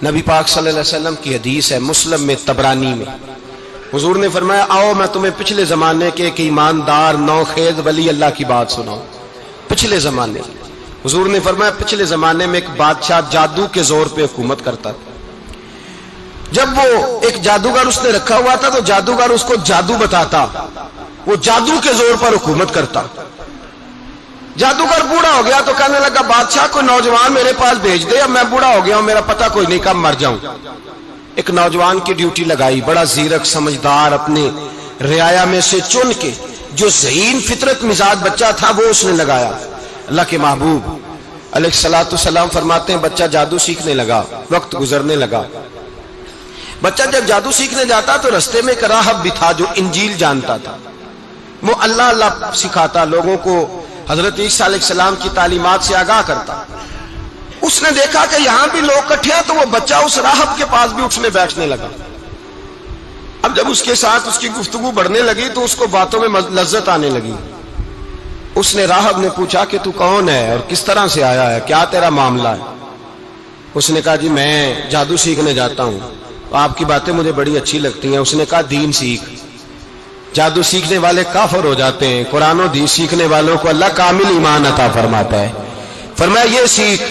نبی پاک صلی اللہ علیہ وسلم کی حدیث ہے مسلم میں طبرانی میں، حضور نے فرمایا آؤ میں تمہیں پچھلے زمانے کے ایک ایماندار نوخیز ولی اللہ کی بات سناؤں۔ پچھلے زمانے حضور نے فرمایا پچھلے زمانے میں ایک بادشاہ جادو کے زور پہ حکومت کرتا تھا۔ جب وہ ایک جادوگر اس نے رکھا ہوا تھا تو جادوگر اس کو جادو بتاتا، وہ جادو کے زور پر حکومت کرتا۔ جادوگر بوڑھا ہو گیا تو کہنے لگا بادشاہ کوئی نوجوان میرے پاس بھیج دے، اب میں بوڑھا ہو گیا ہوں میرا پتہ کوئی نہیں کب مر جاؤں۔ ایک نوجوان کی ڈیوٹی لگائی، بڑا زیرک سمجھدار، اپنے رعایا میں سے چن کے جو ذہین فطرت مزاج بچہ تھا وہ اس نے لگایا۔ اللہ کے محبوب علیہ الصلوۃ والسلام فرماتے ہیں بچہ جادو سیکھنے لگا، وقت گزرنے لگا۔ بچہ جب جادو سیکھنے جاتا تو رستے میں ایک راہب بھی تھا جو انجیل جانتا تھا، وہ اللہ اللہ سکھاتا، لوگوں کو حضرت عیسیٰ علیہ السلام کی تعلیمات سے آگاہ کرتا۔ اس نے دیکھا کہ یہاں بھی لوگ اکٹھے ہیں تو وہ بچہ اس راہب کے پاس بھی اٹھنے بیٹھنے لگا۔ اب جب اس کے ساتھ اس کی گفتگو بڑھنے لگی تو اس کو باتوں میں لذت آنے لگی۔ اس نے راہب نے پوچھا کہ تو کون ہے اور کس طرح سے آیا ہے، کیا تیرا معاملہ ہے؟ اس نے کہا جی میں جادو سیکھنے جاتا ہوں، آپ کی باتیں مجھے بڑی اچھی لگتی ہیں۔ اس نے کہا دین سیکھ، جادو سیکھنے والے کافر ہو جاتے ہیں، قرآن و حدیث سیکھنے والوں کو اللہ کامل ایمان عطا فرماتا ہے۔ فرمایا یہ سیکھ۔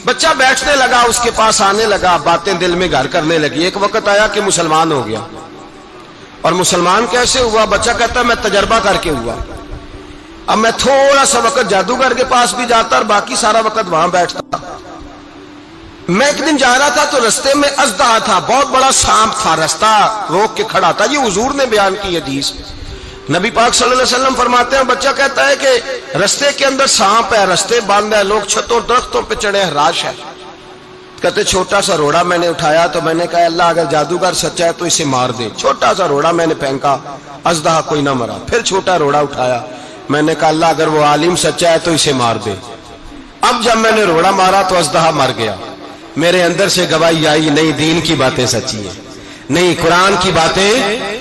بچہ بیٹھنے لگا، اس کے پاس آنے لگا، باتیں دل میں گھر کرنے لگی۔ ایک وقت آیا کہ مسلمان ہو گیا، اور مسلمان کیسے ہوا؟ بچہ کہتا ہے میں تجربہ کر کے ہوا۔ اب میں تھوڑا سا وقت جادوگر کے پاس بھی جاتا اور باقی سارا وقت وہاں بیٹھتا۔ میں ایک دن جا رہا تھا تو رستے میں اژدہا تھا، بہت بڑا سانپ تھا، رستہ روک کے کھڑا تھا۔ یہ حضور نے بیان کی حدیث۔ نبی پاک صلی اللہ علیہ وسلم فرماتے ہیں بچہ کہتا ہے کہ رستے کے اندر سانپ ہے، رستے بند ہے، لوگ چھتوں درختوں پہ چڑھے ہیں، ہراش ہے۔ کہتے چھوٹا سا روڑا میں نے اٹھایا تو میں نے کہا اللہ اگر جادوگر سچا ہے تو اسے مار دے۔ چھوٹا سا روڑا میں نے پھینکا، اژدہا کوئی نہ مرا۔ پھر چھوٹا روڑا اٹھایا، میں نے کہا اللہ اگر وہ عالم سچا ہے تو اسے مار دے۔ اب جب میں نے روڑا مارا تو اژدہا مر گیا۔ میرے اندر سے گواہی آئی نہیں دین کی باتیں سچی ہیں، نہیں قرآن کی باتیں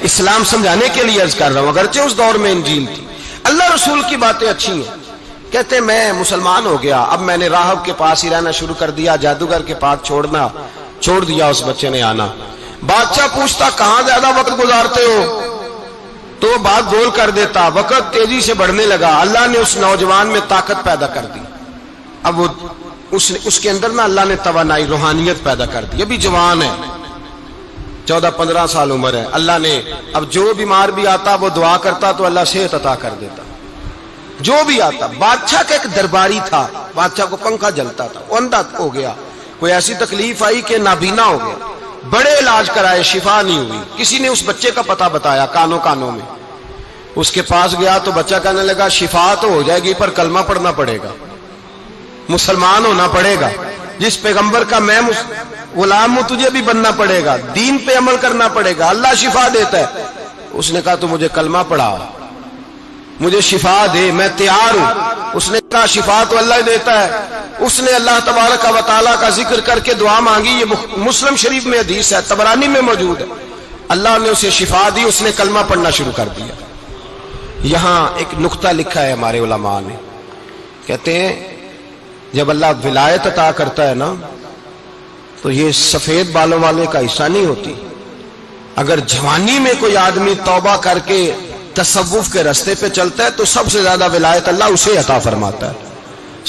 اسلام سمجھانے کے لیے عرض کر رہا ہوں، اگرچہ اس دور میں انجیل تھی، اللہ رسول کی باتیں اچھی ہیں۔ کہتے میں مسلمان ہو گیا، اب میں نے راہب کے پاس ہی رہنا شروع کر دیا، جادوگر کے پاس چھوڑ دیا اس بچے نے آنا۔ بادشاہ پوچھتا کہاں زیادہ وقت گزارتے ہو تو وہ بات گول کر دیتا، وقت تیزی سے بڑھنے لگا۔ اللہ نے اس نوجوان میں طاقت پیدا کر دی، اب وہ اس کے اندر نا اللہ نے توانائی روحانیت پیدا کر دی، ابھی جوان ہے، 14-15 سال عمر ہے۔ اللہ نے اب جو بیمار بھی آتا وہ دعا کرتا تو اللہ صحت عطا کر دیتا، جو بھی آتا۔ بادشاہ کا ایک درباری تھا، بادشاہ کو پنکھا جلتا تھا، وہ اندھا ہو گیا، کوئی ایسی تکلیف آئی کہ نابینا ہو گیا، بڑے علاج کرائے شفا نہیں ہوئی۔ کسی نے اس بچے کا پتہ بتایا کانوں میں، اس کے پاس گیا تو بچہ کہنے لگا شفا تو ہو جائے گی پر کلمہ پڑھنا پڑے گا، مسلمان ہونا پڑے گا، جس پیغمبر کا میں غلام ہوں تجھے بھی بننا پڑے گا، دین پہ عمل کرنا پڑے گا، اللہ شفا دیتا ہے۔ اس نے کہا تو مجھے کلمہ پڑھا، مجھے شفا دے، میں تیار ہوں۔ اس نے کہا شفا تو اللہ دیتا ہے۔ اس نے اللہ تبارک و تعالیٰ کا ذکر کر کے دعا مانگی، یہ مسلم شریف میں حدیث ہے، طبرانی میں موجود ہے۔ اللہ نے اسے شفا دی، اس نے کلمہ پڑھنا شروع کر دیا۔ یہاں ایک نقطہ لکھا ہے ہمارے علماء نے، کہتے ہیں جب اللہ ولایت عطا کرتا ہے نا تو یہ سفید بالوں والے کا حصہ نہیں ہوتی۔ اگر جوانی میں کوئی آدمی توبہ کر کے تصوف کے رستے پہ چلتا ہے تو سب سے زیادہ ولایت اللہ اسے عطا فرماتا ہے،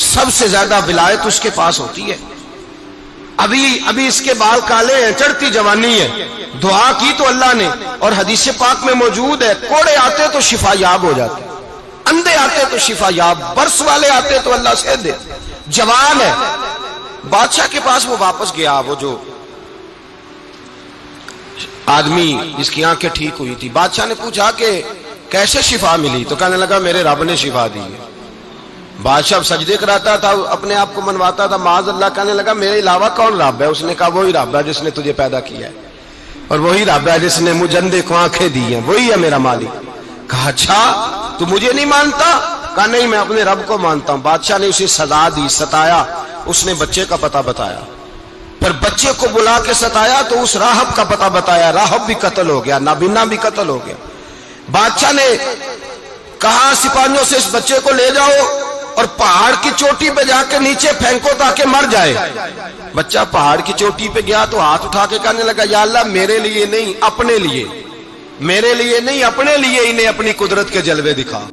سب سے زیادہ ولایت اس کے پاس ہوتی ہے۔ ابھی اس کے بال کالے ہیں، چڑھتی جوانی ہے، دعا کی تو اللہ نے، اور حدیث پاک میں موجود ہے کوڑے آتے تو شفا یاب ہو جاتے، اندھے آتے تو شفا یاب، برس والے آتے تو اللہ سے دے، جوان ہے۔ بادشاہ کے پاس وہ واپس گیا، وہ جو آدمی جس کی آنکھیں ٹھیک ہوئی تھی۔ بادشاہ نے پوچھا کہ کیسے شفا ملی؟ تو کہنے لگا میرے رب نے شفا دی ہے۔ بادشاہ سجدے کراتا تھا، اپنے آپ کو منواتا تھا معاذ اللہ، کہنے لگا میرے علاوہ کون رب ہے؟ اس نے کہا وہی رب ہے جس نے تجھے پیدا کیا ہے، اور وہی رب ہے جس نے مجھے اندھے کو آنکھیں دی ہیں، وہی ہے میرا مالک۔ کہا اچھا تو مجھے نہیں مانتا؟ کہا نہیں میں اپنے رب کو مانتا ہوں۔ بادشاہ نے اسے سزا دی، ستایا، اس نے بچے کا پتہ بتایا، پھر بچے کو بلا کے ستایا تو اس راہب کا پتہ بتایا، راہب بھی قتل ہو گیا، نابینا بھی قتل ہو گیا۔ بادشاہ نے کہا سپاہیوں سے اس بچے کو لے جاؤ اور پہاڑ کی چوٹی پہ جا کے نیچے پھینکو تاکہ مر جائے. بچہ پہاڑ کی چوٹی پہ گیا تو ہاتھ اٹھا کے کہنے لگا یا اللہ میرے لیے نہیں اپنے لیے، میرے لیے نہیں اپنے لیے انہیں اپنی قدرت کے جلوے دکھا.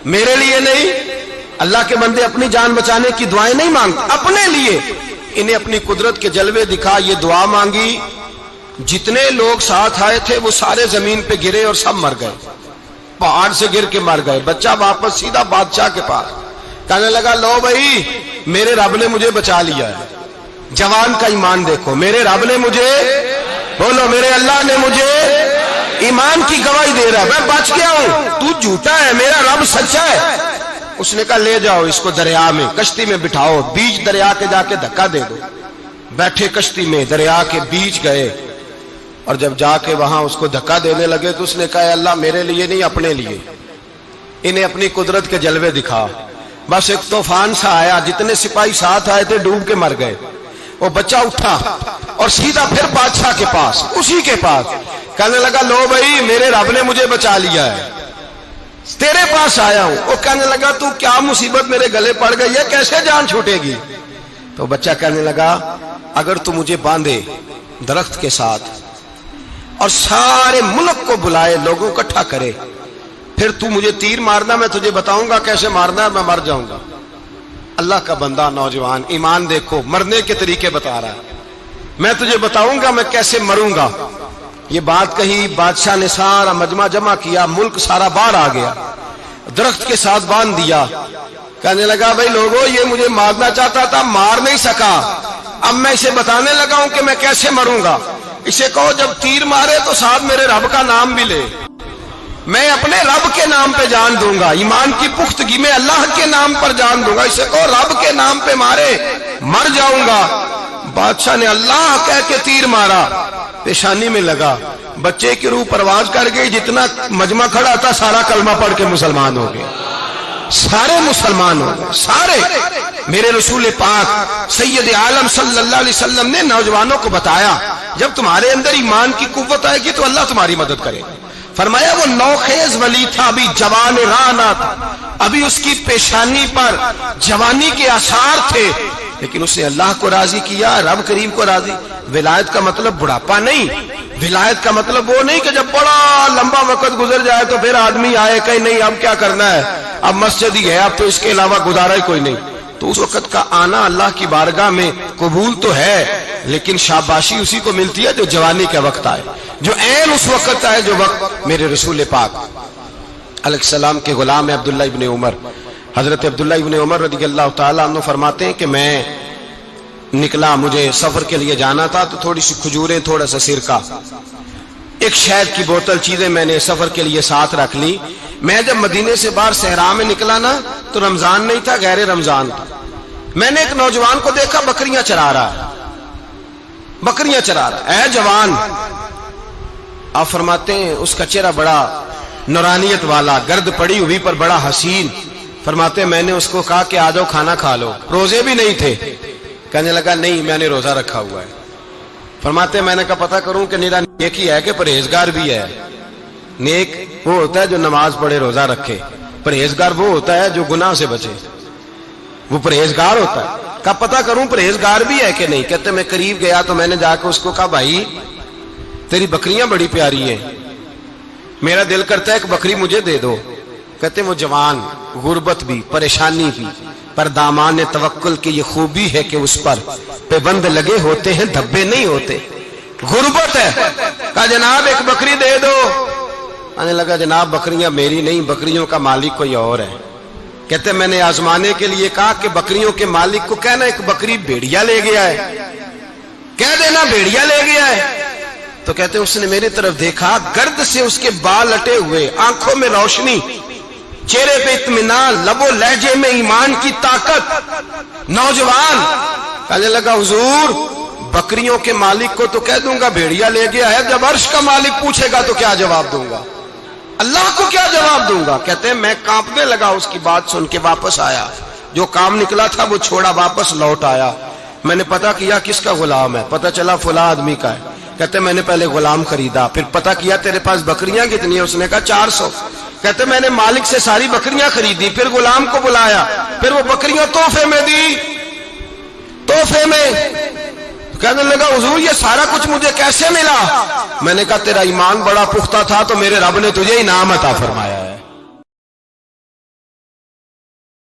میرے لیے نہیں، اللہ کے بندے اپنی جان بچانے کی دعائیں نہیں مانگتے، اپنے لیے انہیں اپنی قدرت کے جلوے دکھا. یہ دعا مانگی، جتنے لوگ ساتھ آئے تھے وہ سارے زمین پہ گرے اور سب مر گئے، پہاڑ سے گر کے مر گئے. بچہ واپس سیدھا بادشاہ کے پاس کہنے لگا لو بھائی میرے رب نے مجھے بچا لیا ہے. جوان کا ایمان دیکھو، میرے رب نے مجھے، بولو میرے اللہ نے مجھے ایمان کی گواہی دے رہا ہے، میں بچ گیا ہوں، تو جھوٹا ہے، میرا رب سچا ہے. اس نے کہا لے جاؤ اس کو دریا میں، کشتی میں بٹھاؤ، بیچ دریا کے جا کے دھکا دے دو. بیٹھے کشتی میں، دریا کے بیچ گئے، اور جب جا کے وہاں اس کو دھکا دینے لگے تو اس نے کہا اللہ میرے لیے نہیں اپنے لیے انہیں اپنی قدرت کے جلوے دکھا. بس ایک طوفان سا آیا، جتنے سپاہی ساتھ آئے تھے ڈوب کے مر گئے. وہ بچہ اٹھا اور سیدھا پھر بادشاہ کے پاس، اسی کے پاس کہنے لگا لو بھائی میرے رب نے مجھے بچا لیا ہے، تیرے پاس آیا ہوں. وہ کہنے لگا تو کیا مصیبت میرے گلے پڑ گئی ہے، کیسے جان چھوٹے گی؟ تو بچہ کہنے لگا اگر تو مجھے باندھے درخت کے ساتھ اور سارے ملک کو بلائے، لوگوں کو اکٹھا کرے، پھر تو مجھے تیر مارنا، میں تجھے بتاؤں گا کیسے مارنا ہے، میں مر جاؤں گا. اللہ کا بندہ نوجوان ایمان دیکھو، مرنے کے طریقے بتا رہا ہے، میں تجھے بتاؤں گا میں کیسے مروں گا. یہ بات کہی، بادشاہ نے سارا مجمع جمع کیا، ملک سارا باہر آ گیا، درخت کے ساتھ باندھ دیا. کہنے لگا بھائی لوگوں یہ مجھے مارنا چاہتا تھا، مار نہیں سکا، اب میں اسے بتانے لگا ہوں کہ میں کیسے مروں گا. اسے کہو جب تیر مارے تو ساتھ میرے رب کا نام بھی لے، میں اپنے رب کے نام پہ جان دوں گا، ایمان کی پختگی میں اللہ کے نام پر جان دوں گا. اسے کہو رب کے نام پہ مارے، مر جاؤں گا. بادشاہ نے اللہ کہہ کے تیر مارا، پیشانی میں لگا، بچے کی روح پرواز کر گئی. جتنا مجمع کھڑا تھا سارا کلمہ پڑھ کے مسلمان ہو گئے، سارے مسلمان ہو گئے سارے. میرے رسول پاک سید عالم صلی اللہ علیہ وسلم نے نوجوانوں کو بتایا جب تمہارے اندر ایمان کی قوت آئے گی تو اللہ تمہاری مدد کرے. فرمایا وہ نوخیز ولی تھا، ابھی جوان رانا تھا، ابھی اس کی پیشانی پر جوانی کے آثار تھے، لیکن اس نے اللہ کو راضی کیا، رب کریم کو راضی. ولایت کا مطلب بڑھاپا نہیں، ولایت کا مطلب وہ نہیں کہ جب بڑا لمبا وقت گزر جائے تو پھر آدمی آئے کہ نہیں اب کیا کرنا ہے، اب مسجد ہی ہے، اب تو اس کے علاوہ گزارا ہی کوئی نہیں. تو اس وقت کا آنا اللہ کی بارگاہ میں قبول تو ہے، لیکن شاباشی اسی کو ملتی ہے جو جوانی کا وقت آئے، جو عین اس وقت آئے جو وقت میرے رسول پاک علیہ السلام کے غلام عبداللہ ابن عمر، حضرت عبداللہ ابن عمر رضی اللہ تعالیٰ عنہ فرماتے ہیں کہ میں نکلا، مجھے سفر کے لیے جانا تھا، تو تھوڑی سی کھجوریں، تھوڑا سا سرکہ، ایک شہد کی بوتل، چیزیں میں نے سفر کے لیے ساتھ رکھ لی. میں جب مدینے سے باہر صحرا میں نکلا نا تو رمضان نہیں تھا، غیر رمضان تھا. میں نے ایک نوجوان کو دیکھا بکریاں چرا رہا ہے، بکریاں چرا رہا ہے. اے جوان، آپ فرماتے ہیں اس کا چہرہ بڑا نورانیت والا، گرد پڑی ہوئی پر بڑا حسین. فرماتے ہیں میں نے اس کو کہا کہ آ جاؤ کھانا کھا لو، روزے بھی نہیں تھے. کہنے لگا نہیں میں نے روزہ رکھا ہوا ہے. فرماتے ہیں میں نے کہا پتہ کروں کہ نیرا نیک ہی ہے کہ پرہیزگار بھی ہے. نیک وہ ہوتا ہے جو نماز پڑھے روزہ رکھے، پرہیزگار وہ ہوتا ہے جو گناہ سے بچے، وہ پرہیزگار ہوتا ہے. کہا پتہ کروں پرہیزگار بھی ہے کہ نہیں. کہتے میں قریب گیا تو میں نے جا کے اس کو کہا بھائی تیری بکریاں بڑی پیاری ہیں، میرا دل کرتا ہے ایک بکری مجھے دے دو. کہتے وہ جوان، غربت بھی، پریشانی بھی، پر دامان توکل کی یہ خوبی ہے کہ اس پر پابند لگے ہوتے ہیں، دھبے نہیں ہوتے. غربت ہے. کہا جناب ایک بکری دے دو. آنے لگا جناب بکریاں میری نہیں، بکریوں کا مالک کوئی اور ہے. کہتے میں نے آزمانے کے لیے کہا کہ بکریوں کے مالک کو کہنا ایک بکری بھیڑیا لے گیا ہے، کہہ دینا بھیڑیا لے گیا ہے. تو کہتے اس نے میری طرف دیکھا، گرد سے اس کے بال لٹے ہوئے، آنکھوں میں روشنی، چہرے پہ اطمینان، لب و لہجے میں ایمان کی طاقت. نوجوان کہنے لگا حضور بکریوں کے مالک کو تو کہہ دوں گا بھیڑیا لے گیا ہے، جب عرش کا مالک پوچھے گا تو کیا جواب دوں گا، اللہ کو کیا جواب دوں گا. کہتے ہیں میں کانپنے لگا، اس کی بات سن کے واپس آیا، جو کام نکلا تھا وہ چھوڑا، واپس لوٹ آیا. میں نے پتہ کیا کس کا غلام ہے، پتہ چلا فلاں آدمی کا ہے. کہتے میں نے پہلے غلام خریدا، پھر پتہ کیا تیرے پاس بکریاں کتنی ہیں، اس نے کہا 400. کہتے میں نے مالک سے ساری بکریاں خریدی، پھر غلام کو بلایا، پھر وہ بکریاں تحفے میں دی، تحفے میں۔ کہنے لگا حضور یہ سارا کچھ مجھے کیسے ملا؟ میں نے کہا تیرا ایمان بڑا پختہ تھا تو میرے رب نے تجھے انعام عطا فرمایا۔